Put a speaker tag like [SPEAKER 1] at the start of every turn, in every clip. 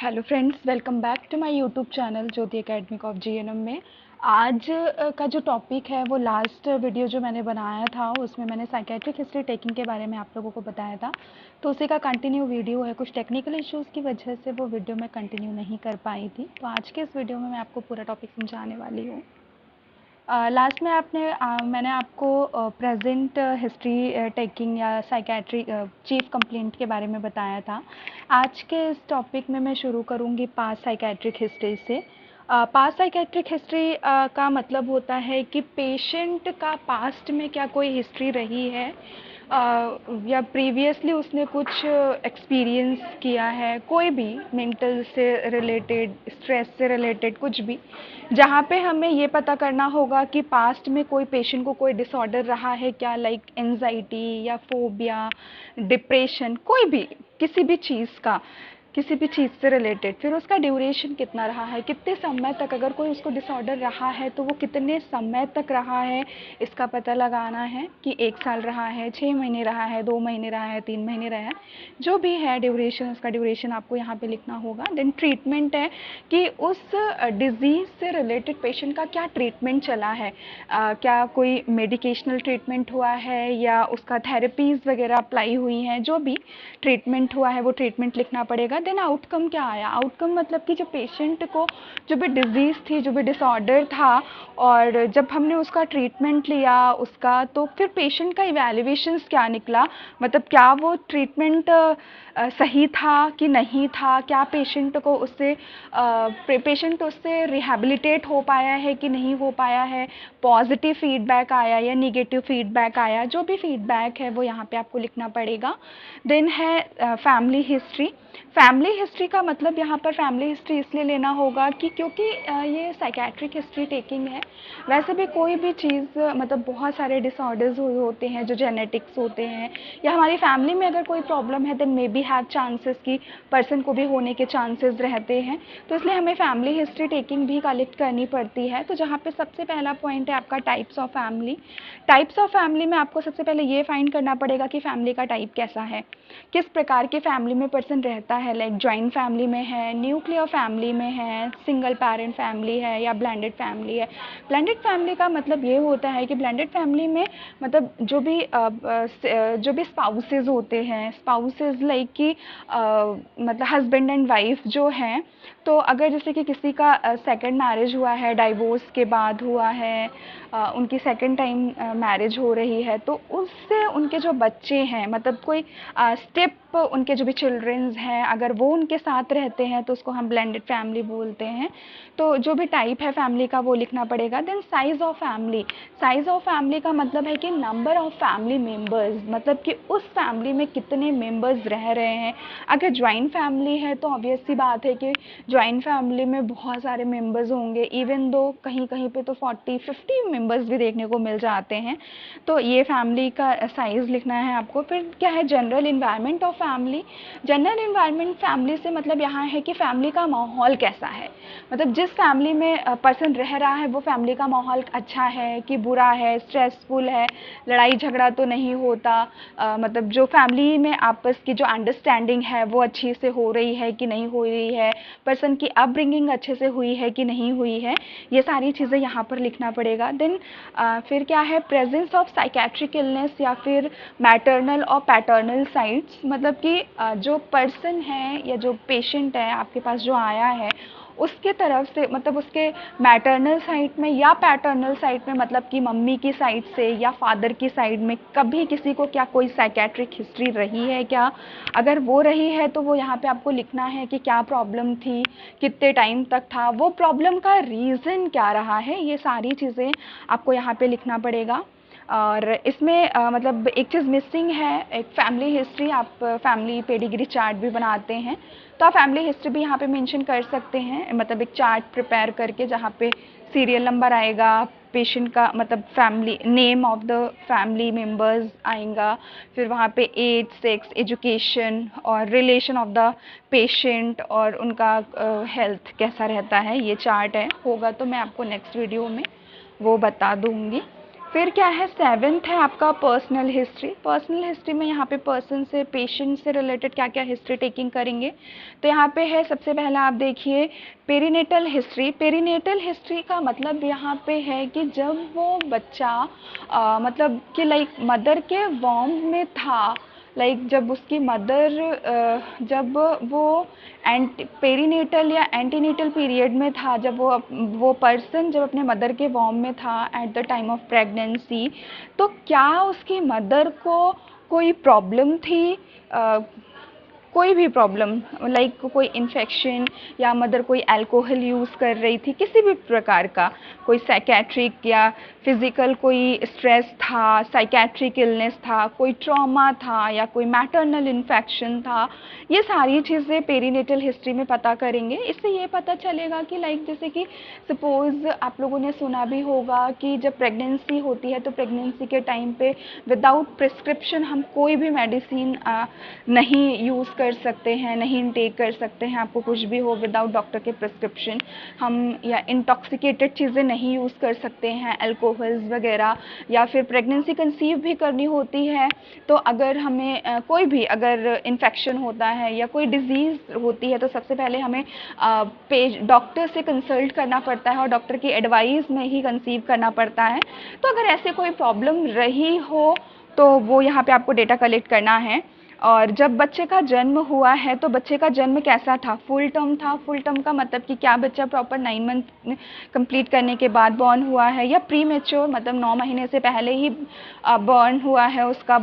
[SPEAKER 1] Hello friends, welcome back to my YouTube channel Jyoti academic of GNM में। आज का जो टॉपिक है वो लास्ट वीडियो जो मैंने बनाया था उसमें मैंने साइकेट्रिक हिस्ट्री टेकिंग के बारे में आप लोगों को बताया था, तो उसी का कंटिन्यू वीडियो है। कुछ टेक्निकल इश्यूज़ की वजह से वो वीडियो मैं कंटिन्यू नहीं कर पाई थी, तो आज के इस वीडियो में मैं आपको पूरा टॉपिक समझाने वाली हूँ। लास्ट में मैंने आपको प्रेजेंट हिस्ट्री टेकिंग या साइकेट्री चीफ कंप्लेंट के बारे में बताया था। आज के इस टॉपिक में मैं शुरू करूँगी पास्ट साइकेट्रिक हिस्ट्री से। पास्ट साइकेट्रिक हिस्ट्री का मतलब होता है कि पेशेंट का पास्ट में क्या कोई हिस्ट्री रही है या प्रीवियसली उसने कुछ एक्सपीरियंस किया है, कोई भी मेंटल से रिलेटेड, स्ट्रेस से रिलेटेड कुछ भी, जहाँ पे हमें ये पता करना होगा कि पास्ट में कोई पेशेंट को कोई डिसऑर्डर रहा है क्या, लाइक एंजाइटी या फोबिया, डिप्रेशन, कोई भी किसी भी चीज़ से रिलेटेड। फिर उसका ड्यूरेशन कितना रहा है, कितने समय तक, अगर कोई उसको डिसऑर्डर रहा है तो वो कितने समय तक रहा है, इसका पता लगाना है कि 1 साल रहा है, 6 महीने रहा है, 2 महीने रहा है, 3 महीने रहा है, जो भी है ड्यूरेशन, उसका ड्यूरेशन आपको यहाँ पे लिखना होगा। देन ट्रीटमेंट है कि उस डिजीज़ से रिलेटेड पेशेंट का क्या ट्रीटमेंट चला है, क्या कोई मेडिकेशनल ट्रीटमेंट हुआ है या उसका थेरेपीज़ वगैरह अप्लाई हुई हैं, जो भी ट्रीटमेंट हुआ है वो ट्रीटमेंट लिखना पड़ेगा। देन आउटकम क्या आया, आउटकम मतलब कि जो पेशेंट को जो भी डिजीज़ थी, जो भी डिसऑर्डर था, और जब हमने उसका ट्रीटमेंट लिया उसका, तो फिर पेशेंट का इवैल्यूएशंस क्या निकला, मतलब क्या वो ट्रीटमेंट सही था कि नहीं था, क्या पेशेंट उससे रिहेबिलिटेट हो पाया है कि नहीं हो पाया है, पॉजिटिव फीडबैक आया या निगेटिव फीडबैक आया, जो भी फीडबैक है वो यहाँ पे आपको लिखना पड़ेगा। देन है फैमिली हिस्ट्री। फैमिली हिस्ट्री का मतलब यहाँ पर फैमिली हिस्ट्री इसलिए लेना होगा कि क्योंकि ये साइकेट्रिक हिस्ट्री टेकिंग है। वैसे भी कोई भी चीज़, मतलब बहुत सारे डिसऑर्डर्स होते हैं जो जेनेटिक्स होते हैं, या हमारी फैमिली में अगर कोई प्रॉब्लम है then may be have chances कि पर्सन को भी होने के चांसेस रहते हैं, तो इसलिए हमें फैमिली हिस्ट्री टेकिंग भी कलेक्ट करनी पड़ती है। तो जहाँ पे सबसे पहला पॉइंट है आपका types of family. Types of family में आपको सबसे पहले ये फाइंड करना पड़ेगा कि फैमिली का टाइप कैसा है, किस प्रकार की फैमिली में पर्सन रहता है, लाइक जॉइंट फैमिली में है, न्यूक्लियर फैमिली में है, सिंगल पेरेंट फैमिली है या ब्लेंडेड फैमिली है। ब्लेंडेड फैमिली का मतलब ये होता है कि ब्लेंडेड फैमिली में मतलब जो भी स्पाउसेस होते हैं, स्पाउसेस लाइक कि मतलब हस्बैंड एंड वाइफ जो हैं, तो अगर जैसे कि किसी का सेकंड मैरिज हुआ है, डाइवोर्स के बाद हुआ है, उनकी सेकंड टाइम मैरिज हो रही है, तो उससे उनके जो बच्चे हैं, मतलब कोई स्टेप उनके जो भी चिल्ड्रंस हैं, अगर वो उनके साथ रहते हैं तो उसको हम ब्लेंडेड फैमिली बोलते हैं। तो जो भी टाइप है फैमिली का वो लिखना पड़ेगा। Then size of family. Size of family का मतलब है कि नंबर ऑफ फैमिली मेंबर्स, मतलब कि उस फैमिली में कितने मेंबर्स रह रहे हैं। अगर ज्वाइंट फैमिली है तो ऑब्वियस सी बात है कि ज्वाइंट फैमिली में बहुत सारे मेंबर्स होंगे, इवन दो कहीं कहीं पे तो 40-50 मेंबर्स भी देखने को मिल जाते हैं। तो ये फैमिली का साइज़ लिखना है आपको। फिर क्या है, general environment of family. General environment family से मतलब यहाँ है कि फैमिली का माहौल कैसा है, मतलब जिस फैमिली में पर्सन रह रहा है वो फैमिली का माहौल अच्छा है कि बुरा है, स्ट्रेसफुल है, लड़ाई झगड़ा तो नहीं होता, मतलब जो फैमिली में आपस की जो अंडरस्टैंडिंग है वो अच्छी से हो रही है कि नहीं हो रही है, पर्सन की अपब्रिंगिंग अच्छे से हुई है कि नहीं हुई है, ये सारी चीज़ें यहाँ पर लिखना पड़ेगा। देन फिर क्या है, प्रेजेंस ऑफ साइकेट्रिक इलनेस या फिर मैटरनल और पैटर्नल साइट्स, मतलब कि जो पर्सन है या जो पेशेंट है आपके पास जो आया है उसके तरफ से, मतलब उसके मैटरनल साइड में या पैटर्नल साइड में, मतलब कि मम्मी की साइड से या फादर की साइड में कभी किसी को क्या कोई साइकेट्रिक हिस्ट्री रही है क्या। अगर वो रही है तो वो यहाँ पे आपको लिखना है कि क्या प्रॉब्लम थी, कितने टाइम तक था, वो प्रॉब्लम का रीज़न क्या रहा है, ये सारी चीज़ें आपको यहाँ पे लिखना पड़ेगा। और इसमें मतलब एक चीज़ मिसिंग है, एक फैमिली हिस्ट्री। आप फैमिली पेडिग्री चार्ट भी बनाते हैं तो आप फैमिली हिस्ट्री भी यहाँ पे मेंशन कर सकते हैं, मतलब एक चार्ट प्रिपेयर करके जहाँ पे सीरियल नंबर आएगा, पेशेंट का मतलब family name of the family members आएगा, फिर वहाँ पे एज, सेक्स, एजुकेशन और रिलेशन ऑफ द पेशेंट और उनका हेल्थ कैसा रहता है, ये चार्ट है। होगा तो मैं आपको नेक्स्ट वीडियो में वो बता दूँगी। फिर क्या है, सेवेंथ है आपका पर्सनल हिस्ट्री। पर्सनल हिस्ट्री में यहाँ पे पर्सन से, पेशेंट से रिलेटेड क्या क्या हिस्ट्री टेकिंग करेंगे। तो यहाँ पे है सबसे पहला आप देखिए पेरीनेटल हिस्ट्री। पेरीनेटल हिस्ट्री का मतलब यहाँ पे है कि जब वो बच्चा मतलब कि लाइक मदर के वॉम्ब में था, लाइक जब उसकी मदर जब वो पेरीनेटल या एंटीनेटल पीरियड में था, जब वो पर्सन जब अपने मदर के वॉम्ब में था at the time of pregnancy, तो क्या उसकी मदर को कोई प्रॉब्लम थी, कोई भी प्रॉब्लम, लाइक कोई इन्फेक्शन, या मदर कोई अल्कोहल यूज़ कर रही थी, किसी भी प्रकार का कोई साइकेट्रिक या फिज़िकल कोई स्ट्रेस था, साइकेट्रिक इलनेस था, कोई ट्रॉमा था, या कोई मैटरनल इन्फेक्शन था, ये सारी चीज़ें पेरीनेटल हिस्ट्री में पता करेंगे। इससे ये पता चलेगा कि लाइक जैसे कि सपोज़ आप लोगों ने सुना भी होगा कि जब प्रेगनेंसी होती है तो प्रेगनेंसी के टाइम पे विदाउट प्रिस्क्रिप्शन हम कोई भी मेडिसिन नहीं यूज़ कर सकते हैं, नहीं इनटेक कर सकते हैं। आपको कुछ भी हो, विदाउट डॉक्टर के प्रिस्क्रिप्शन हम, या इंटॉक्सिकेटेड चीज़ें नहीं यूज़ कर सकते हैं, अल्कोहल्स वगैरह, या फिर प्रेगनेंसी कंसीव भी करनी होती है तो अगर हमें कोई भी अगर इन्फेक्शन होता है या कोई डिजीज़ होती है तो सबसे पहले हमें डॉक्टर से कंसल्ट करना पड़ता है और डॉक्टर की एडवाइस में ही कंसीव करना पड़ता है। तो अगर ऐसे कोई प्रॉब्लम रही हो तो वो यहाँ पे आपको डेटा कलेक्ट करना है। और जब बच्चे का जन्म हुआ है तो बच्चे का जन्म कैसा था, फुल टर्म था। फुल टर्म का मतलब कि क्या बच्चा प्रॉपर 9 मंथ कंप्लीट करने के बाद बॉर्न हुआ है, या प्री मेच्योर मतलब 9 महीने से पहले ही बॉर्न हुआ है, उसका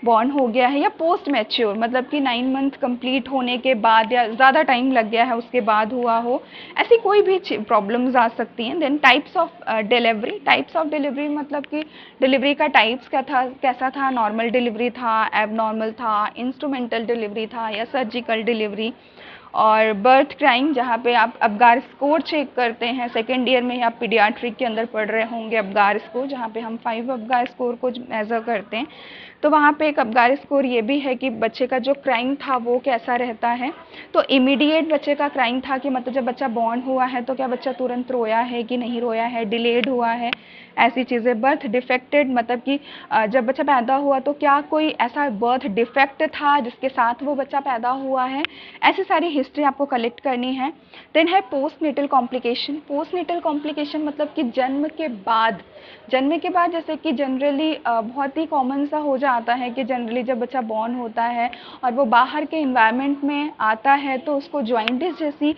[SPEAKER 1] बॉर्न हो गया है, या पोस्ट मैच्योर मतलब कि 9 मंथ कंप्लीट होने के बाद या ज़्यादा टाइम लग गया है उसके बाद हुआ हो। ऐसी कोई भी प्रॉब्लम्स आ सकती हैं। Then types of delivery. Types of delivery मतलब कि डिलीवरी का टाइप्स कैसा था, नॉर्मल डिलीवरी था, एबनॉर्मल था, इंस्ट्रूमेंटल डिलीवरी था, या सर्जिकल डिलीवरी। और बर्थ क्राइम, जहाँ पे आप अबगार स्कोर चेक करते हैं, सेकेंड ईयर में ही आप पीडियाट्रिक के अंदर पढ़ रहे होंगे अबगार स्कोर, जहाँ पे हम 5 अबगार स्कोर को मेज़र करते हैं। तो वहाँ पे एक अबगार स्कोर ये भी है कि बच्चे का जो क्राइम था वो कैसा रहता है। तो इमीडिएट बच्चे का क्राइम था कि मतलब जब बच्चा बॉर्न हुआ है तो क्या बच्चा तुरंत रोया है कि नहीं रोया है, डिलेड हुआ है, ऐसी चीज़ें। बर्थ डिफेक्टेड मतलब कि जब बच्चा पैदा हुआ तो क्या कोई ऐसा बर्थ डिफेक्ट था जिसके साथ वो बच्चा पैदा हुआ है, ऐसी सारी हिस्ट्री आपको कलेक्ट करनी है। देन है post natal complication. Post natal complication मतलब कि जन्म के बाद, जैसे कि जनरली बहुत ही कॉमन सा हो जाता है कि जनरली जब बच्चा बॉर्न होता है और वो बाहर के इन्वायरमेंट में आता है तो उसको जॉइंटिस जैसी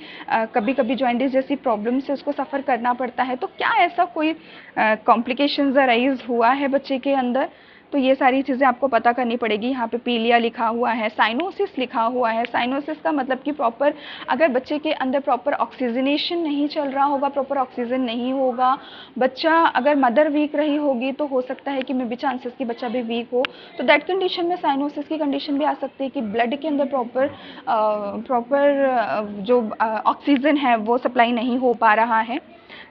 [SPEAKER 1] कभी कभी जॉइंटिस जैसी प्रॉब्लम से उसको सफ़र करना पड़ता है। तो क्या ऐसा कोई कॉम्प्लिकेशंस अराइज हुआ है बच्चे के अंदर, तो ये सारी चीज़ें आपको पता करनी पड़ेगी। यहाँ पे पीलिया लिखा हुआ है, साइनोसिस लिखा हुआ है। साइनोसिस का मतलब कि प्रॉपर अगर बच्चे के अंदर प्रॉपर ऑक्सीजनेशन नहीं चल रहा होगा, प्रॉपर ऑक्सीजन नहीं होगा, बच्चा अगर मदर वीक रही होगी तो हो सकता है कि मे बी चांसेस कि बच्चा भी वीक हो, तो दैट कंडीशन में साइनोसिस की कंडीशन भी आ सकती है कि ब्लड के अंदर प्रॉपर जो ऑक्सीजन है वो सप्लाई नहीं हो पा रहा है,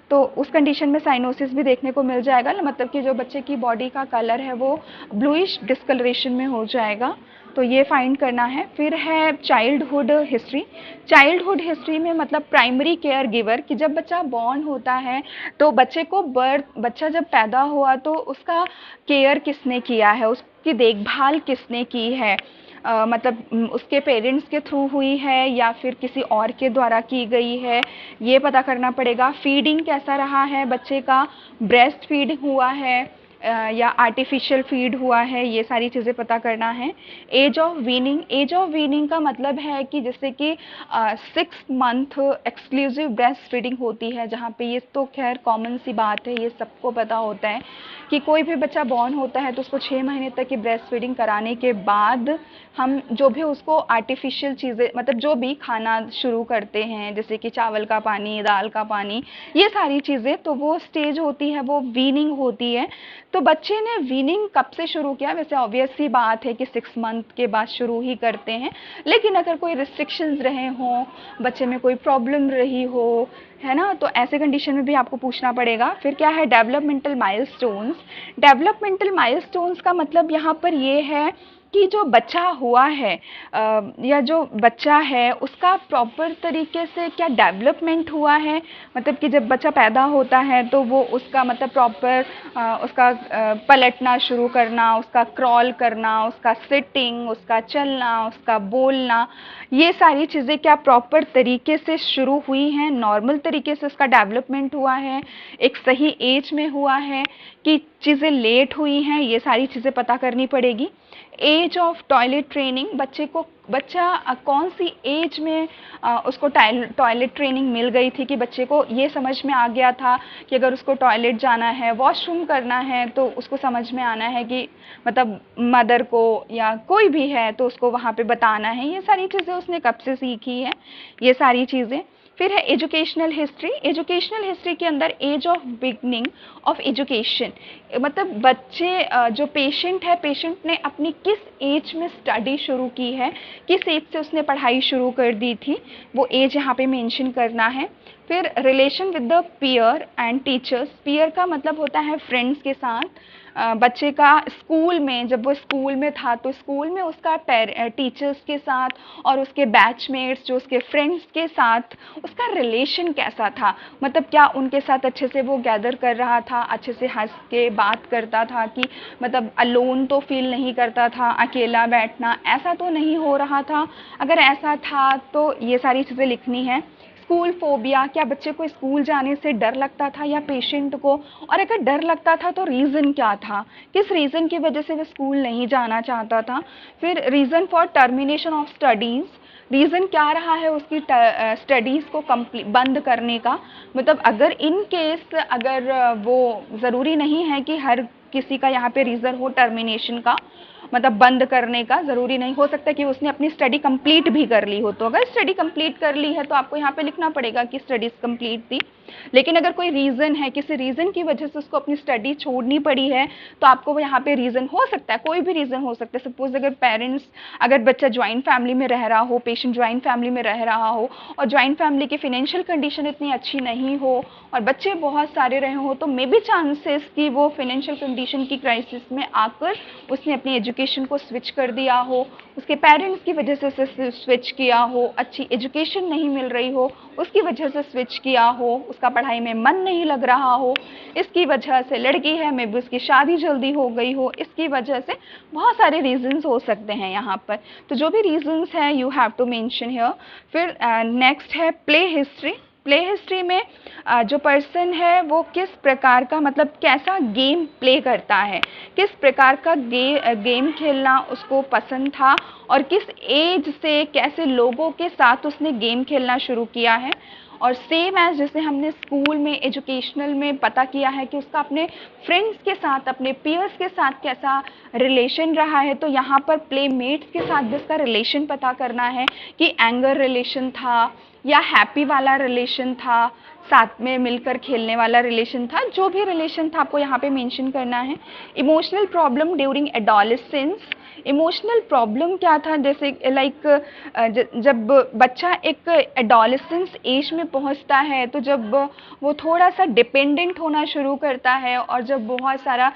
[SPEAKER 1] तो उस कंडीशन में साइनोसिस भी देखने को मिल जाएगा। मतलब कि जो बच्चे की बॉडी का कलर है वो ब्लूइश डिस्कलरेशन में हो जाएगा, तो ये फाइंड करना है। फिर है चाइल्डहुड हिस्ट्री। चाइल्डहुड हिस्ट्री में मतलब प्राइमरी केयर गिवर, कि जब बच्चा बॉर्न होता है तो बच्चे को बच्चा जब पैदा हुआ तो उसका केयर किसने किया है, उसकी देखभाल किसने की है, मतलब उसके पेरेंट्स के थ्रू हुई है या फिर किसी और के द्वारा की गई है, ये पता करना पड़ेगा। फीडिंग कैसा रहा है बच्चे का, ब्रेस्ट फीड हुआ है या आर्टिफिशियल फीड हुआ है, ये सारी चीज़ें पता करना है। Age of weaning. Age of weaning का मतलब है कि जैसे कि 6 मंथ एक्सक्लूसिव ब्रेस्ट फीडिंग होती है, जहाँ पे ये तो खैर कॉमन सी बात है, ये सबको पता होता है कि कोई भी बच्चा बॉर्न होता है तो उसको 6 महीने तक की ब्रेस्ट फीडिंग कराने के बाद हम जो भी उसको आर्टिफिशियल चीज़ें मतलब जो भी खाना शुरू करते हैं, जैसे कि चावल का पानी, दाल का पानी, ये सारी चीज़ें, तो वो स्टेज होती है, वो वीनिंग होती है। तो बच्चे ने वीनिंग कब से शुरू किया, वैसे ऑब्वियस सी बात है कि 6 मंथ के बाद शुरू ही करते हैं, लेकिन अगर कोई रिस्ट्रिक्शंस रहे हों, बच्चे में कोई प्रॉब्लम रही हो, है ना, तो ऐसे कंडीशन में भी आपको पूछना पड़ेगा। फिर क्या है डेवलपमेंटल माइलस्टोन्स। डेवलपमेंटल माइलस्टोन्स का मतलब यहाँ पर ये है कि जो बच्चा हुआ है या जो बच्चा है उसका प्रॉपर तरीके से क्या डेवलपमेंट हुआ है, मतलब कि जब बच्चा पैदा होता है तो वो उसका मतलब प्रॉपर उसका पलटना शुरू करना, उसका क्रॉल करना, उसका सिटिंग, उसका चलना, उसका बोलना, ये सारी चीज़ें क्या प्रॉपर तरीके से शुरू हुई हैं, नॉर्मल तरीके से उसका डेवलपमेंट हुआ है, एक सही एज में हुआ है कि चीज़ें लेट हुई हैं, ये सारी चीज़ें पता करनी पड़ेगी। एज ऑफ टॉयलेट ट्रेनिंग, बच्चा कौन सी एज में उसको टॉयलेट ट्रेनिंग मिल गई थी कि बच्चे को ये समझ में आ गया था कि अगर उसको टॉयलेट जाना है, वॉशरूम करना है, तो उसको समझ में आना है कि मतलब मदर को या कोई भी है तो उसको वहाँ पे बताना है। ये सारी चीज़ें उसने कब से सीखी है, ये सारी चीज़ें। फिर है एजुकेशनल हिस्ट्री। एजुकेशनल हिस्ट्री के अंदर age of beginning of education, मतलब बच्चे जो पेशेंट है, पेशेंट ने अपनी किस एज में स्टडी शुरू की है, किस एज से उसने पढ़ाई शुरू कर दी थी, वो एज यहाँ पे मेंशन करना है। फिर relation with the peer and teachers. Peer का मतलब होता है फ्रेंड्स के साथ। बच्चे का स्कूल में, जब वो स्कूल में था तो स्कूल में उसका टीचर्स के साथ और उसके बैचमेट्स जो उसके फ्रेंड्स के साथ उसका रिलेशन कैसा था, मतलब क्या उनके साथ अच्छे से वो गैदर कर रहा था, अच्छे से हंस के बात करता था कि मतलब अलोन तो फील नहीं करता था, अकेला बैठना ऐसा तो नहीं हो रहा था, अगर ऐसा था तो ये सारी चीज़ें लिखनी है। स्कूल फोबिया, क्या बच्चे को स्कूल जाने से डर लगता था या पेशेंट को, और अगर डर लगता था तो रीज़न क्या था, किस रीज़न की वजह से वो स्कूल नहीं जाना चाहता था। फिर reason for termination of studies, reason क्या रहा है उसकी स्टडीज़ को कंप्लीट बंद करने का, मतलब अगर इन केस अगर वो ज़रूरी नहीं है कि हर किसी का यहाँ पे रीज़न हो टर्मिनेशन का, मतलब बंद करने का ज़रूरी नहीं, हो सकता है कि उसने अपनी स्टडी कंप्लीट भी कर ली हो, तो अगर स्टडी कंप्लीट कर ली है तो आपको यहाँ पे लिखना पड़ेगा कि स्टडीज़ कंप्लीट थी। लेकिन अगर कोई रीज़न है, किसी रीज़न की वजह से उसको अपनी स्टडी छोड़नी पड़ी है, तो आपको वो यहाँ पे रीज़न हो सकता है, कोई भी रीज़न हो सकता है। सपोज अगर पेरेंट्स, अगर बच्चा ज्वाइंट फैमिली में रह रहा हो, पेशेंट ज्वाइंट फैमिली में रह रहा हो और ज्वाइंट फैमिली की फिनेंशियल कंडीशन इतनी अच्छी नहीं हो और बच्चे बहुत सारे रहे हो, तो मे बी चांसेस कि वो फिनेंशियल कंडीशन की क्राइसिस में आकर उसने अपनी एजुकेशन को स्विच कर दिया हो, उसके पेरेंट्स की वजह से उसे स्विच किया हो, अच्छी एजुकेशन नहीं मिल रही हो उसकी वजह से स्विच किया हो, उसका पढ़ाई में मन नहीं लग रहा हो, इसकी वजह से, लड़की है मे बी उसकी शादी जल्दी हो गई हो, इसकी वजह से बहुत सारे रीजंस हो सकते हैं यहाँ पर। तो जो भी रीजंस हैं you have to mention here. फिर नेक्स्ट है प्ले हिस्ट्री। प्ले हिस्ट्री में जो पर्सन है वो किस प्रकार का, मतलब कैसा गेम प्ले करता है, किस प्रकार का गेम खेलना उसको पसंद था और किस एज से कैसे लोगों के साथ उसने गेम खेलना शुरू किया है। और सेम एज जैसे हमने स्कूल में एजुकेशनल में पता किया है कि उसका अपने फ्रेंड्स के साथ, अपने पीयर्स के साथ कैसा रिलेशन रहा है, तो यहाँ पर प्लेमेट्स के साथ भी उसका रिलेशन पता करना है कि एंगर रिलेशन था या हैप्पी वाला रिलेशन था, साथ में मिलकर खेलने वाला रिलेशन था, जो भी रिलेशन था आपको यहाँ पे मेंशन करना है। Emotional problem during adolescence. Emotional problem क्या था, जैसे लाइक जब बच्चा एक एडोलेसेंस एज में पहुंचता है तो जब वो थोड़ा सा डिपेंडेंट होना शुरू करता है और जब बहुत सारा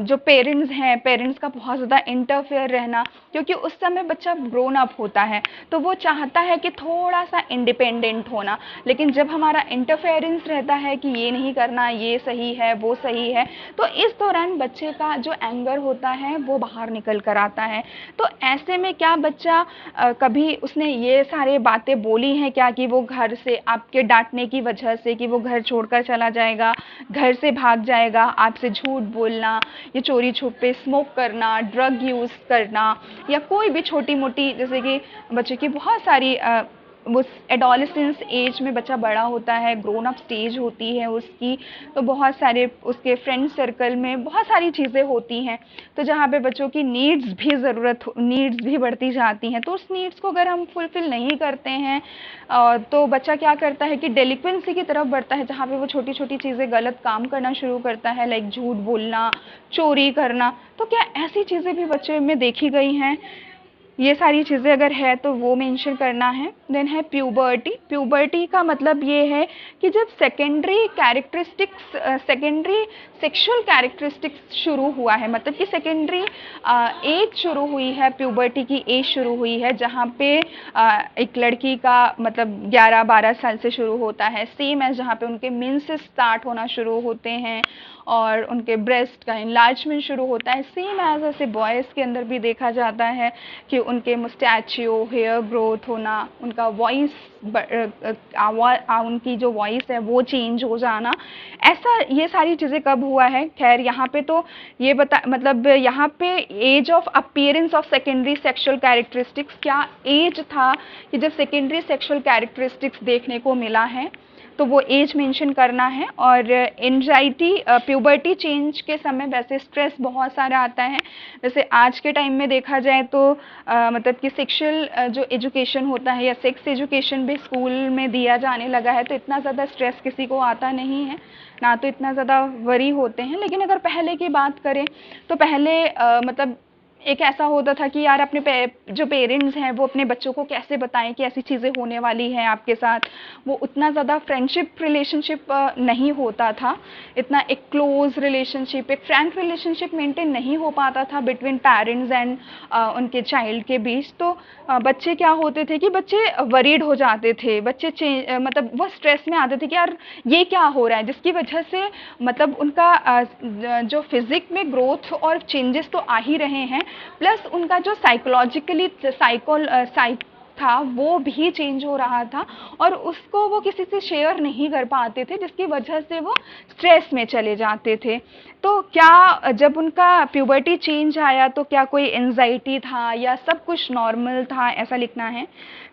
[SPEAKER 1] जो पेरेंट्स हैं, पेरेंट्स का बहुत ज़्यादा इंटरफेयर रहना, क्योंकि उस समय बच्चा ग्रोन अप होता है तो वो चाहता है कि थोड़ा सा इंडिपेंडेंट होना, लेकिन जब हमारा इंटरफेरेंस रहता है कि ये नहीं करना, ये सही है, वो सही है, तो इस दौरान बच्चे का जो एंगर होता है वो बाहर निकल कर आता है। तो ऐसे में क्या बच्चा कभी उसने ये सारे बातें बोली हैं क्या कि वो घर से आपके डांटने की वजह से कि वो घर छोड़कर चला जाएगा, घर से भाग जाएगा, आपसे झूठ बोलना, ये चोरी छुपे स्मोक करना, ड्रग यूज़ करना, या कोई भी छोटी मोटी, जैसे कि बच्चे की बहुत सारी वो एडोलेसेंस एज में बच्चा बड़ा होता है, ग्रोन अप स्टेज होती है उसकी, तो बहुत सारे उसके फ्रेंड सर्कल में बहुत सारी चीज़ें होती हैं, तो जहाँ पे बच्चों की नीड्स भी बढ़ती जाती हैं, तो उस नीड्स को अगर हम फुलफ़िल नहीं करते हैं तो बच्चा क्या करता है कि डेलिक्वेंसी की तरफ बढ़ता है, जहाँ पे वो छोटी छोटी चीज़ें गलत काम करना शुरू करता है, लाइक झूठ बोलना, चोरी करना। तो क्या ऐसी चीज़ें भी बच्चे में देखी गई हैं? ये सारी चीज़ें अगर है तो वो मेंशन करना है। देन है प्यूबर्टी। प्यूबर्टी का मतलब ये है कि जब सेकेंडरी सेक्सुअल कैरेक्टरिस्टिक्स शुरू हुआ है, मतलब कि सेकेंडरी एज शुरू हुई है, प्यूबर्टी की एज शुरू हुई है, जहाँ पे एक लड़की का मतलब 11-12 साल से शुरू होता है, सेम एज जहाँ पे उनके मेंसेस स्टार्ट होना शुरू होते हैं और उनके ब्रेस्ट का इनलार्जमेंट शुरू होता है, सेम एज ऐसे बॉयज़ के अंदर भी देखा जाता है कि उनके मुस्टैचियो, हेयर ग्रोथ होना, उनका वॉइस उनकी जो वॉइस है वो चेंज हो जाना, ऐसा ये सारी चीज़ें कब हुआ है। खैर यहाँ पे तो ये मतलब यहाँ पे age of appearance of secondary sexual characteristics, क्या एज था कि जब सेकेंडरी सेक्सुअल कैरेक्टरिस्टिक्स देखने को मिला है, तो वो एज मेंशन करना है। और एंजाइटी, प्यूबर्टी चेंज के समय वैसे स्ट्रेस बहुत सारा आता है। वैसे आज के टाइम में देखा जाए तो मतलब कि सेक्सुअल जो एजुकेशन होता है या सेक्स एजुकेशन भी स्कूल में दिया जाने लगा है, तो इतना ज़्यादा स्ट्रेस किसी को आता नहीं है, ना तो इतना ज़्यादा वरी होते हैं। लेकिन अगर पहले की बात करें तो पहले मतलब एक ऐसा होता था कि यार अपने जो पेरेंट्स हैं वो अपने बच्चों को कैसे बताएं कि ऐसी चीज़ें होने वाली हैं आपके साथ। वो उतना ज़्यादा फ्रेंडशिप रिलेशनशिप नहीं होता था, इतना एक क्लोज रिलेशनशिप, एक फ्रैंक रिलेशनशिप मेंटेन नहीं हो पाता था बिटवीन पेरेंट्स एंड उनके चाइल्ड के बीच। तो बच्चे क्या होते थे कि बच्चे वरीड हो जाते थे, बच्चे मतलब वो स्ट्रेस में आते थे कि यार ये क्या हो रहा है, जिसकी वजह से मतलब उनका जो फिजिक में ग्रोथ और चेंजेस तो आ ही रहे हैं, प्लस उनका जो साइकोलॉजिकली साइक था वो भी चेंज हो रहा था और उसको वो किसी से शेयर नहीं कर पाते थे, जिसकी वजह से वो स्ट्रेस में चले जाते थे। तो क्या जब उनका प्यूबर्टी चेंज आया तो क्या कोई एंजाइटी था या सब कुछ नॉर्मल था, ऐसा लिखना है।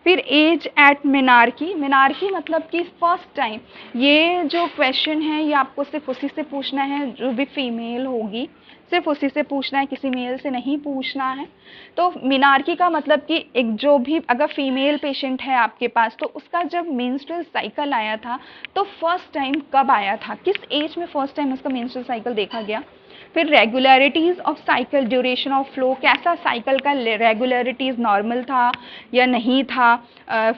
[SPEAKER 1] फिर एज एट मिनार्की। मिनार्की मतलब कि फर्स्ट टाइम, ये जो क्वेश्चन है ये आपको सिर्फ उसी से पूछना है जो भी फीमेल होगी, सिर्फ उसी से पूछना है, किसी मेल से नहीं पूछना है। तो मिनार्की का मतलब कि एक जो भी अगर फीमेल पेशेंट है आपके पास, तो उसका जब मेंस्ट्रुअल साइकिल आया था तो फर्स्ट टाइम कब आया था, किस एज में फर्स्ट टाइम उसका मेंस्ट्रुअल साइकिल देखा गया। फिर regularities of cycle, duration of flow, कैसा साइकिल का रेगुलरिटीज़ नॉर्मल था या नहीं था,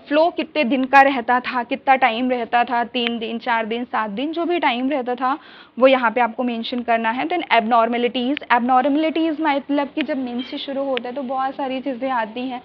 [SPEAKER 1] फ्लो कितने दिन का रहता था, कितना टाइम रहता था, 3 दिन 4 दिन 7 दिन, जो भी टाइम रहता था वो यहाँ पे आपको मेंशन करना है। Then abnormalities. एबनॉर्मलिटीज़ मतलब कि जब मेंस से शुरू होता है तो बहुत सारी चीज़ें आती हैं,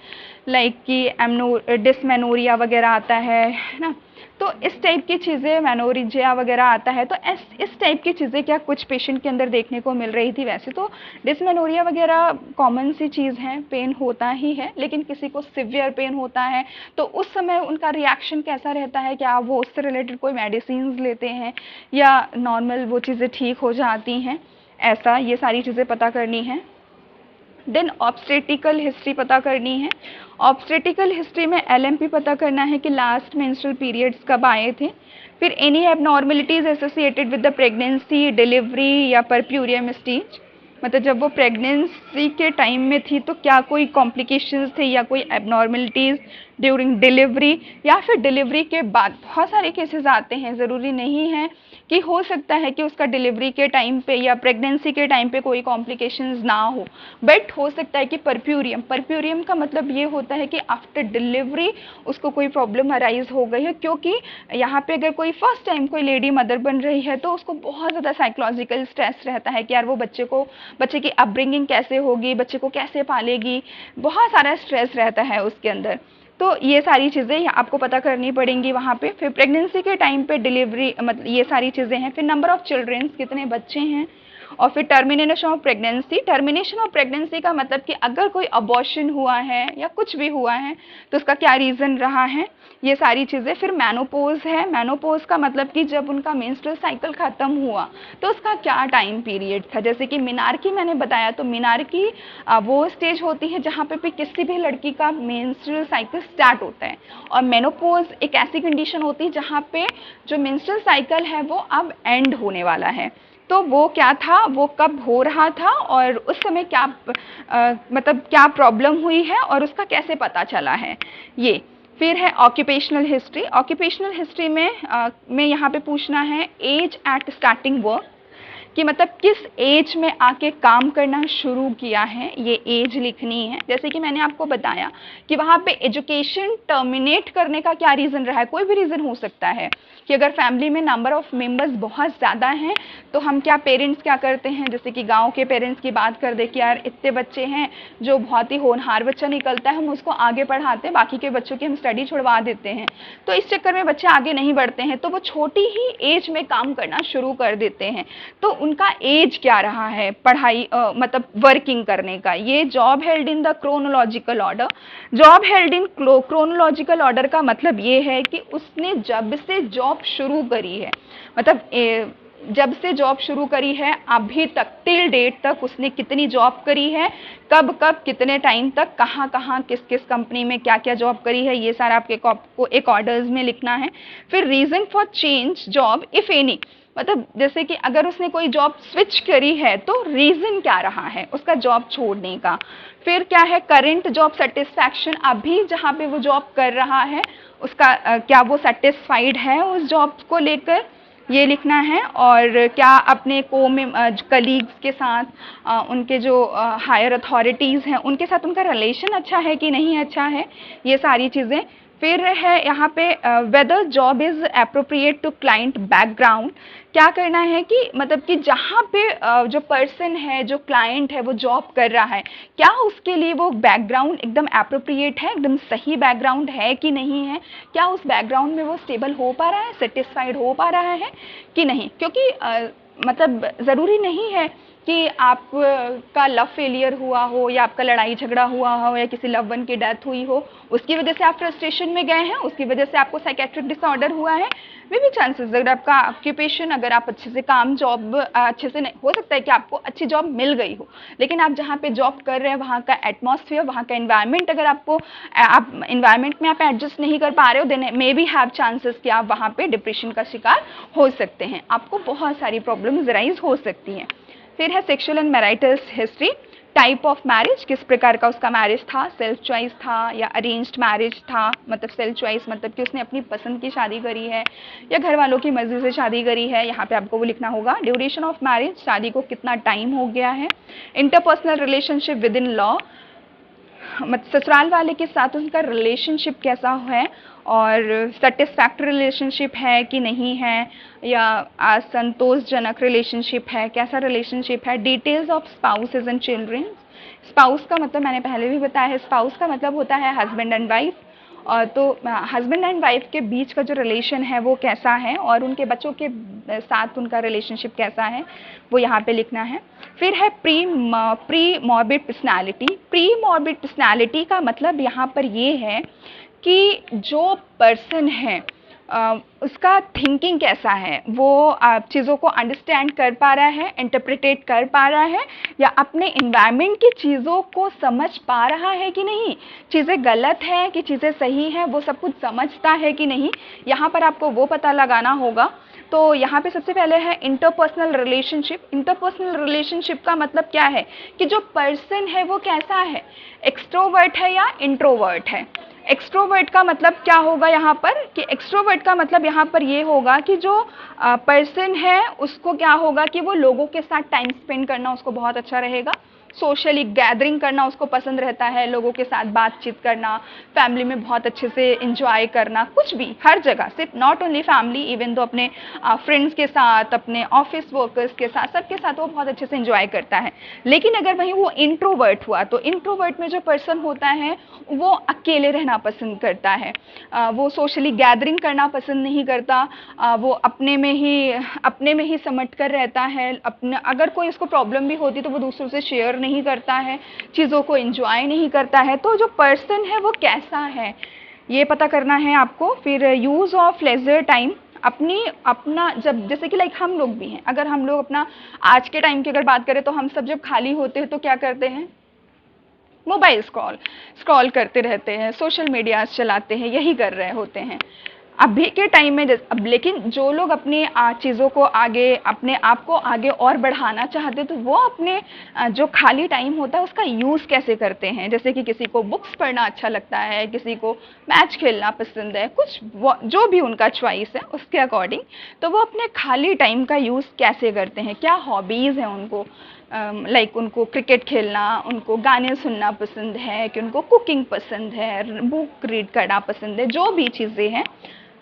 [SPEAKER 1] लाइक कि डिसमेनोरिया वगैरह आता है ना, तो इस टाइप की चीज़ें, मेनोरिजिया वगैरह आता है, तो इस टाइप की चीज़ें क्या कुछ पेशेंट के अंदर देखने को मिल रही थी। वैसे तो डिसमेनोरिया वगैरह कॉमन सी चीज़ है, पेन होता ही है, लेकिन किसी को सिवियर पेन होता है तो उस समय उनका रिएक्शन कैसा रहता है, क्या वो उससे रिलेटेड कोई मेडिसिन लेते हैं या नॉर्मल वो चीज़ें ठीक हो जाती हैं, ऐसा ये सारी चीज़ें पता करनी है। देन ऑब्स्टेटिकल हिस्ट्री पता करनी है। ऑब्स्टेटिकल हिस्ट्री में एलएमपी पता करना है कि लास्ट मेंस्ट्रुअल पीरियड्स कब आए थे। फिर any abnormalities associated with the pregnancy, delivery या परप्यूरियम स्टेज, मतलब जब वो प्रेगनेंसी के टाइम में थी तो क्या कोई कॉम्प्लिकेशंस थे या कोई एबनॉर्मलिटीज़ ड्यूरिंग डिलीवरी या फिर डिलीवरी के बाद। बहुत सारे केसेस आते हैं, ज़रूरी नहीं है कि हो सकता है कि उसका डिलीवरी के टाइम पे या प्रेगनेंसी के टाइम पे कोई कॉम्प्लिकेशंस ना हो, बट हो सकता है कि परप्यूरियम का मतलब ये होता है कि आफ्टर डिलीवरी उसको कोई प्रॉब्लम अराइज हो गई है, क्योंकि यहाँ पे अगर कोई फर्स्ट टाइम कोई लेडी मदर बन रही है तो उसको बहुत ज़्यादा साइकोलॉजिकल स्ट्रेस रहता है कि यार वो बच्चे की अपब्रिंगिंग कैसे होगी, बच्चे को कैसे पालेगी, बहुत सारा स्ट्रेस रहता है उसके अंदर। तो ये सारी चीज़ें आपको पता करनी पड़ेंगी वहाँ पे। फिर प्रेगनेंसी के टाइम पे डिलीवरी, मतलब ये सारी चीज़ें हैं। फिर नंबर ऑफ़ चिल्ड्रन, कितने बच्चे हैं। और फिर termination of pregnancy. Termination of pregnancy का मतलब कि अगर कोई अबॉर्शन हुआ है या कुछ भी हुआ है तो उसका क्या रीज़न रहा है, ये सारी चीज़ें। फिर मेनोपोज है। मेनोपोज का मतलब कि जब उनका मेंस्ट्रुअल साइकिल ख़त्म हुआ तो उसका क्या टाइम पीरियड था। जैसे कि मिनार्की मैंने बताया, तो मिनार्की वो स्टेज होती है जहाँ पे भी किसी भी लड़की का मेंस्ट्रुअल साइकिल स्टार्ट होता है, और मेनोपोज एक ऐसी कंडीशन होती है जहाँ पे जो मेंस्ट्रुअल साइकिल है वो अब एंड होने वाला है। तो वो क्या था, वो कब हो रहा था और उस समय क्या मतलब क्या प्रॉब्लम हुई है और उसका कैसे पता चला है, ये। फिर है ऑक्यूपेशनल हिस्ट्री। ऑक्यूपेशनल हिस्ट्री में यहाँ पे पूछना है एज एट स्टार्टिंग वर्क, कि मतलब किस एज में आके काम करना शुरू किया है, ये एज लिखनी है। जैसे कि मैंने आपको बताया कि वहाँ पे एजुकेशन टर्मिनेट करने का क्या रीज़न रहा है, कोई भी रीज़न हो सकता है कि अगर फैमिली में नंबर ऑफ मेंबर्स बहुत ज़्यादा हैं तो हम क्या पेरेंट्स क्या करते हैं, जैसे कि गांव के पेरेंट्स की बात कर दे कि यार इतने बच्चे हैं, जो बहुत ही होनहार बच्चा निकलता है हम उसको आगे पढ़ाते हैं, बाकी के बच्चों की हम स्टडी छुड़वा देते हैं, तो इस चक्कर में बच्चे आगे नहीं बढ़ते हैं, तो वो छोटी ही एज में काम करना शुरू कर देते हैं। तो उनका एज क्या रहा है पढ़ाई मतलब वर्किंग करने का, ये job held in the chronological order. Job held in chronological order का मतलब ये है कि उसने जब से जॉब शुरू करी है, मतलब जब से जॉब शुरू करी है अभी तक टिल डेट तक उसने कितनी जॉब करी है, कब कब कितने टाइम तक, कहाँ कहाँ किस किस कंपनी में क्या क्या जॉब करी है, ये सारा आपको एक ऑर्डर्स में लिखना है। फिर reason for change job if any, मतलब जैसे कि अगर उसने कोई जॉब स्विच करी है तो रीज़न क्या रहा है उसका जॉब छोड़ने का। फिर क्या है करंट जॉब सेटिस्फैक्शन, अभी जहाँ पे वो जॉब कर रहा है उसका क्या वो सेटिस्फाइड है उस जॉब को लेकर, ये लिखना है। और क्या अपने कलीग्स के साथ उनके जो हायर अथॉरिटीज़ हैं उनके साथ उनका रिलेशन अच्छा है कि नहीं अच्छा है, ये सारी चीज़ें। फिर है यहाँ पे whether job is appropriate to client background, क्या करना है कि मतलब कि जहाँ पे जो पर्सन है जो क्लाइंट है वो जॉब कर रहा है, क्या उसके लिए वो बैकग्राउंड एकदम अप्रोप्रिएट है, एकदम सही बैकग्राउंड है कि नहीं है, क्या उस बैकग्राउंड में वो स्टेबल हो पा रहा है, सेटिस्फाइड हो पा रहा है कि नहीं। क्योंकि मतलब ज़रूरी नहीं है कि आपका लव फेलियर हुआ हो या आपका लड़ाई झगड़ा हुआ हो या किसी लव वन की डेथ हुई हो, उसकी वजह से आप फ्रस्ट्रेशन में गए हैं, उसकी वजह से आपको साइकेट्रिक डिसऑर्डर हुआ है, वे भी चांसेस, अगर आपका ऑक्यूपेशन, अगर आप अच्छे से काम जॉब अच्छे से नहीं, हो सकता है कि आपको अच्छी जॉब मिल गई हो लेकिन आप जहाँ पे जॉब कर रहे हैं वहाँ का एटमॉस्फेयर, वहाँ का एनवायरनमेंट, अगर आपको आप एनवायरनमेंट में आप एडजस्ट नहीं कर पा रहे हो, then may be have chances कि आप वहाँ पे डिप्रेशन का शिकार हो सकते हैं, आपको बहुत सारी प्रॉब्लम्स राइज हो सकती हैं। फिर है sexual and marital history, type of marriage, किस प्रकार का उसका मैरिज था, सेल्फ चॉइस था या अरेंज्ड मैरिज था, मतलब सेल्फ चॉइस मतलब कि उसने अपनी पसंद की शादी करी है या घर वालों की मर्जी से शादी करी है, यहाँ पे आपको वो लिखना होगा। ड्यूरेशन ऑफ मैरिज, शादी को कितना टाइम हो गया है। Interpersonal relationship with in law, मतलब ससुराल वाले के साथ उनका रिलेशनशिप कैसा है और सेटिस्फैक्टरी रिलेशनशिप है कि नहीं है या असंतोषजनक रिलेशनशिप है, कैसा रिलेशनशिप है। Details of spouses and children, spouse का मतलब मैंने पहले भी बताया है, स्पाउस का मतलब होता है हस्बैंड एंड वाइफ, और तो हस्बैंड एंड वाइफ के बीच का जो रिलेशन है वो कैसा है और उनके बच्चों के साथ उनका रिलेशनशिप कैसा है वो यहाँ पे लिखना है। फिर है pre morbid personality, pre morbid personality का मतलब यहाँ पर ये है कि जो पर्सन है उसका थिंकिंग कैसा है, वो चीज़ों को अंडरस्टैंड कर पा रहा है, इंटरप्रिटेट कर पा रहा है या अपने इन्वायरमेंट की चीज़ों को समझ पा रहा है कि नहीं, चीज़ें गलत हैं कि चीज़ें सही हैं, वो सब कुछ समझता है कि नहीं, यहाँ पर आपको वो पता लगाना होगा। तो यहाँ पे सबसे पहले है इंटरपर्सनल रिलेशनशिप। इंटरपर्सनल रिलेशनशिप का मतलब क्या है कि जो पर्सन है वो कैसा है, एक्सट्रोवर्ट है या इंट्रोवर्ट है। एक्सट्रोवर्ट का मतलब क्या होगा यहाँ पर कि एक्सट्रोवर्ट का मतलब यहाँ पर ये होगा कि जो पर्सन है उसको क्या होगा कि वो लोगों के साथ टाइम स्पेंड करना उसको बहुत अच्छा रहेगा, सोशली गैदरिंग करना उसको पसंद रहता है, लोगों के साथ बातचीत करना, फैमिली में बहुत अच्छे से एंजॉय करना, कुछ भी हर जगह, सिर्फ नॉट ओनली फैमिली, इवन तो अपने फ्रेंड्स के साथ, अपने ऑफिस वर्कर्स के साथ, सबके साथ वो बहुत अच्छे से एंजॉय करता है। लेकिन अगर वहीं वो इंट्रोवर्ट हुआ तो इंट्रोवर्ट में जो पर्सन होता है वो अकेले रहना पसंद करता है, वो सोशली गैदरिंग करना पसंद नहीं करता, वो अपने में ही समट कर रहता है, अपने अगर कोई उसको प्रॉब्लम भी होती तो वो दूसरों से शेयर नहीं करता है, चीज़ों को एंजॉय नहीं करता है। तो जो पर्सन है वो कैसा है ये पता करना है आपको। फिर यूज़ ऑफ लेजर टाइम, अपना जब जैसे कि लाइक हम लोग भी हैं, अगर हम लोग अपना आज के टाइम की अगर बात करें तो हम सब जब खाली होते हैं तो क्या करते हैं, मोबाइल स्क्रॉल करते रहते हैं, सोशल मीडिया चलाते हैं, यही कर रहे होते हैं। अभी के टाइम में अब लेकिन जो लोग अपनी चीज़ों को आगे, अपने आप को आगे और बढ़ाना चाहते, तो वो अपने जो खाली टाइम होता है उसका यूज़ कैसे करते हैं। जैसे कि किसी को बुक्स पढ़ना अच्छा लगता है, किसी को मैच खेलना पसंद है, कुछ जो भी उनका चॉइस है उसके अकॉर्डिंग, तो वो अपने खाली टाइम का यूज़ कैसे करते हैं, क्या हॉबीज़ हैं उनको। लाइक उनको क्रिकेट खेलना, उनको गाने सुनना पसंद है, कि उनको कुकिंग पसंद है, बुक रीड करना पसंद है, जो भी चीज़ें हैं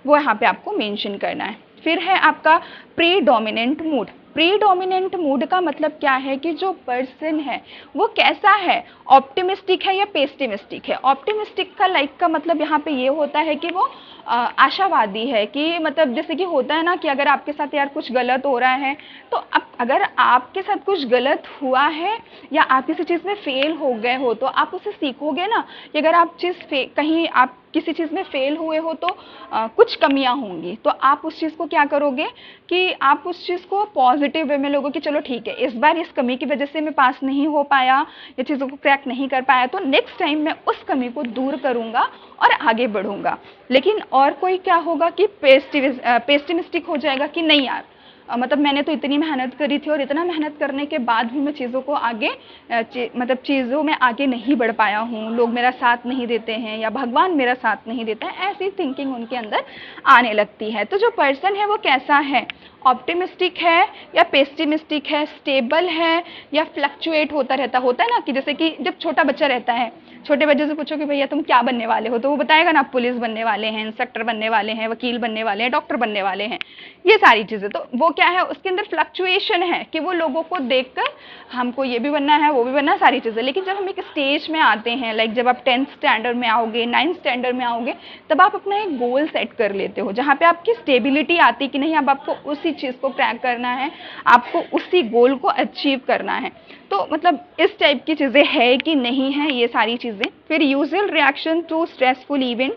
[SPEAKER 1] वो यहाँ पे आपको मेंशन करना है। फिर है आपका प्रीडोमिनेंट मूड। प्रीडोमिनेंट मूड का मतलब क्या है कि जो पर्सन है वो कैसा है, ऑप्टिमिस्टिक है या पेसिमिस्टिक है। ऑप्टिमिस्टिक का लाइक का मतलब यहाँ पे ये होता है कि वो आशावादी है, कि मतलब जैसे कि होता है ना कि अगर आपके साथ यार कुछ गलत हो रहा है, तो अब अगर आपके साथ कुछ गलत हुआ है या आप किसी चीज़ में फेल हो गए हो, तो आप उससे सीखोगे ना कि अगर आप कहीं आप किसी चीज़ में फेल हुए हो तो कुछ कमियां होंगी, तो आप उस चीज़ को क्या करोगे कि आप उस चीज़ को पॉजिटिव वे में लोगोगे कि चलो ठीक है, इस बार इस कमी की वजह से मैं पास नहीं हो पाया, ये चीज़ों को क्रैक नहीं कर पाया, तो नेक्स्ट टाइम मैं उस कमी को दूर करूंगा और आगे बढ़ूंगा। लेकिन और कोई क्या होगा कि पेस्टिमिस्टिक हो जाएगा कि नहीं यार, मतलब मैंने तो इतनी मेहनत करी थी और इतना मेहनत करने के बाद भी मैं चीज़ों को आगे मतलब चीज़ों में आगे नहीं बढ़ पाया हूँ, लोग मेरा साथ नहीं देते हैं या भगवान मेरा साथ नहीं देता है, ऐसी थिंकिंग उनके अंदर आने लगती है। तो जो पर्सन है वो कैसा है, ऑप्टिमिस्टिक है या पेस्टिमिस्टिक है, स्टेबल है या फ्लक्चुएट होता है ना, कि जैसे कि जब छोटा बच्चा रहता है, छोटे बच्चे से पूछो कि भैया तुम क्या बनने वाले हो, तो वो बताएगा ना पुलिस बनने वाले हैं, इंस्पेक्टर बनने वाले हैं, वकील बनने वाले हैं, डॉक्टर बनने वाले हैं, ये सारी चीज़ें। तो वो क्या है, उसके अंदर फ्लक्चुएशन है कि वो लोगों को देखकर हमको ये भी बनना है, वो भी बनना है, सारी चीज़ें। लेकिन जब हम एक स्टेज में आते हैं, लाइक जब आप 10th स्टैंडर्ड में आओगे, 9th स्टैंडर्ड में आओगे, तब आप अपना एक गोल सेट कर लेते हो जहाँ पे आपकी स्टेबिलिटी आती है कि नहीं, अब आपको उसी चीज़ को क्रैक करना है, आपको उसी गोल को अचीव करना है। तो मतलब इस टाइप की चीज़ें है कि नहीं है, ये सारी चीज़ें। फिर usual reaction to stressful event,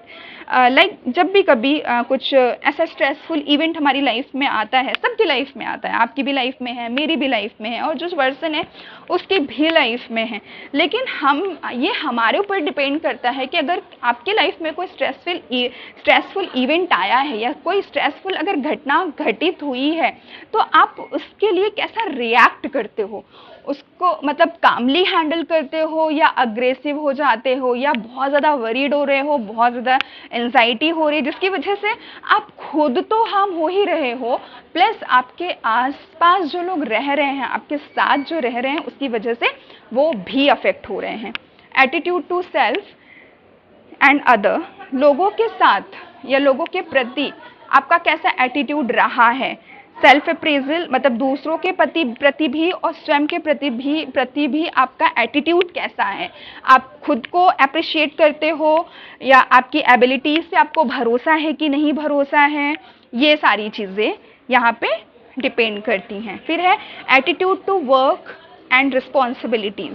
[SPEAKER 1] like जब भी कभी कुछ ऐसा स्ट्रेसफुल इवेंट हमारी लाइफ में आता है, सबकी लाइफ में आता है, आपकी भी लाइफ में है, मेरी भी लाइफ में है, और जो पर्सन है उसकी भी लाइफ में है। लेकिन ये हमारे ऊपर डिपेंड करता है कि अगर आपके लाइफ में कोई स्ट्रेसफुल इवेंट आया है या कोई स्ट्रेसफुल अगर घटना घटित हुई है, तो आप उसके लिए कैसा रिएक्ट करते हो, उसको मतलब कामली हैंडल करते हो या अग्रेसिव हो जाते हो या बहुत ज़्यादा वरीड हो रहे हो, बहुत ज़्यादा एंजाइटी हो रही है, जिसकी वजह से आप खुद तो हार्म हो ही रहे हो, प्लस आपके आसपास जो लोग रह रहे हैं, आपके साथ जो रह रहे हैं, उसकी वजह से वो भी अफेक्ट हो रहे हैं। Attitude to self and other, लोगों के साथ या लोगों के प्रति आपका कैसा एटीट्यूड रहा है। सेल्फ अप्रेजल मतलब दूसरों के प्रति भी और स्वयं के प्रति भी आपका एटीट्यूड कैसा है, आप खुद को अप्रिशिएट करते हो या आपकी एबिलिटीज पे आपको भरोसा है कि नहीं भरोसा है, ये सारी चीज़ें यहाँ पे डिपेंड करती हैं। फिर है attitude to work and responsibilities,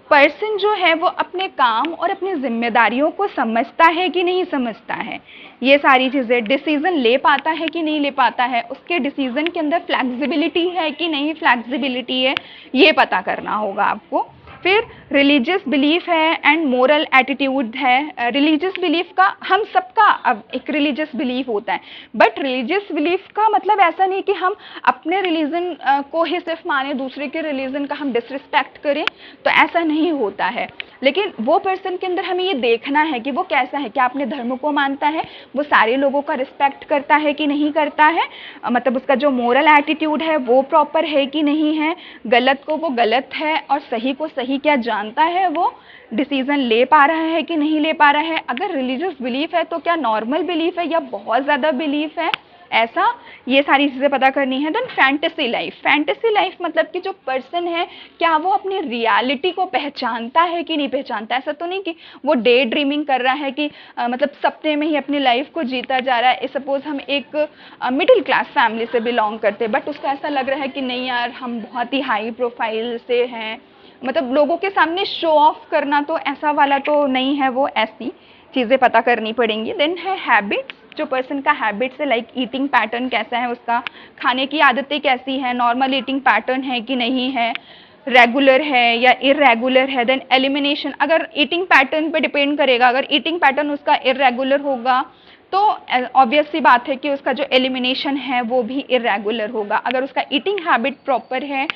[SPEAKER 1] person जो है वो अपने काम और अपनी जिम्मेदारियों को समझता है कि नहीं समझता है, ये सारी चीज़ें। डिसीजन ले पाता है कि नहीं ले पाता है, उसके डिसीजन के अंदर फ्लैक्सिबिलिटी है कि नहीं फ्लैक्सिबिलिटी है, ये पता करना होगा आपको। फिर रिलीजियस बिलीफ है एंड मोरल एटीट्यूड है। रिलीजियस बिलीफ का हम सबका अब एक रिलीजियस बिलीफ होता है, बट रिलीजियस बिलीफ का मतलब ऐसा नहीं कि हम अपने रिलीजन को ही सिर्फ माने, दूसरे के रिलीजन का हम डिसरिस्पेक्ट करें, तो ऐसा नहीं होता है। लेकिन वो पर्सन के अंदर हमें ये देखना है कि वो कैसा है, क्या अपने धर्म को मानता है, वो सारे लोगों का रिस्पेक्ट करता है कि नहीं करता है, मतलब उसका जो मोरल एटीट्यूड है वो प्रॉपर है कि नहीं है, गलत को वो गलत है और सही को सही क्या जानता है, वो डिसीजन ले पा रहा है कि नहीं ले पा रहा है। अगर रिलीजियस बिलीफ है तो क्या नॉर्मल बिलीफ है या बहुत ज़्यादा बिलीफ है, ऐसा ये सारी चीज़ें पता करनी है। Then fantasy life, fantasy life मतलब कि जो पर्सन है क्या वो अपनी रियलिटी को पहचानता है कि नहीं पहचानता। ऐसा तो नहीं कि वो डे ड्रीमिंग कर रहा है कि मतलब सपने में ही अपनी लाइफ को जीता जा रहा है। सपोज हम एक मिडिल क्लास फैमिली से बिलोंग करते हैं, बट उसको ऐसा लग रहा है कि नहीं यार हम बहुत ही हाई प्रोफाइल से हैं, मतलब लोगों के सामने शो ऑफ करना, तो ऐसा वाला तो नहीं है, वो ऐसी चीज़ें पता करनी पड़ेंगी। देन है हैबिट्स, जो पर्सन का हैबिट्स है, लाइक ईटिंग पैटर्न कैसा है, उसका खाने की आदतें कैसी है, नॉर्मल ईटिंग पैटर्न है कि नहीं है, रेगुलर है या इरेगुलर है। देन एलिमिनेशन, अगर ईटिंग पैटर्न पे डिपेंड करेगा, अगर ईटिंग पैटर्न उसका इरेगुलर होगा तो ऑब्वियस सी बात है कि उसका जो एलिमिनेशन है वो भी इरेगुलर होगा। अगर उसका ईटिंग हैबिट प्रॉपर है,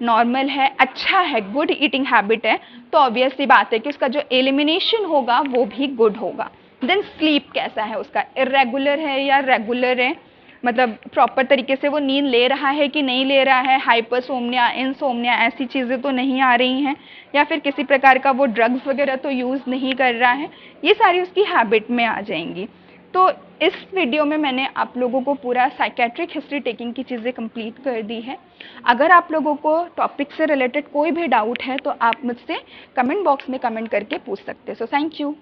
[SPEAKER 1] नॉर्मल है, अच्छा है, गुड ईटिंग हैबिट है, तो ऑब्वियस सी बात है कि उसका जो एलिमिनेशन होगा वो भी गुड होगा। देन स्लीप कैसा है उसका, इरेगुलर है या रेगुलर है, मतलब प्रॉपर तरीके से वो नींद ले रहा है कि नहीं ले रहा है, हाइपरसोम्निया, इनसोम्निया ऐसी चीज़ें तो नहीं आ रही हैं, या फिर किसी प्रकार का वो ड्रग्स वगैरह तो यूज़ नहीं कर रहा है, ये सारी उसकी हैबिट में आ जाएंगी। तो इस वीडियो में मैंने आप लोगों को पूरा साइकेट्रिक हिस्ट्री टेकिंग की चीज़ें कंप्लीट कर दी है। अगर आप लोगों को टॉपिक से रिलेटेड कोई भी डाउट है तो आप मुझसे कमेंट बॉक्स में कमेंट करके पूछ सकते हो। So thank you.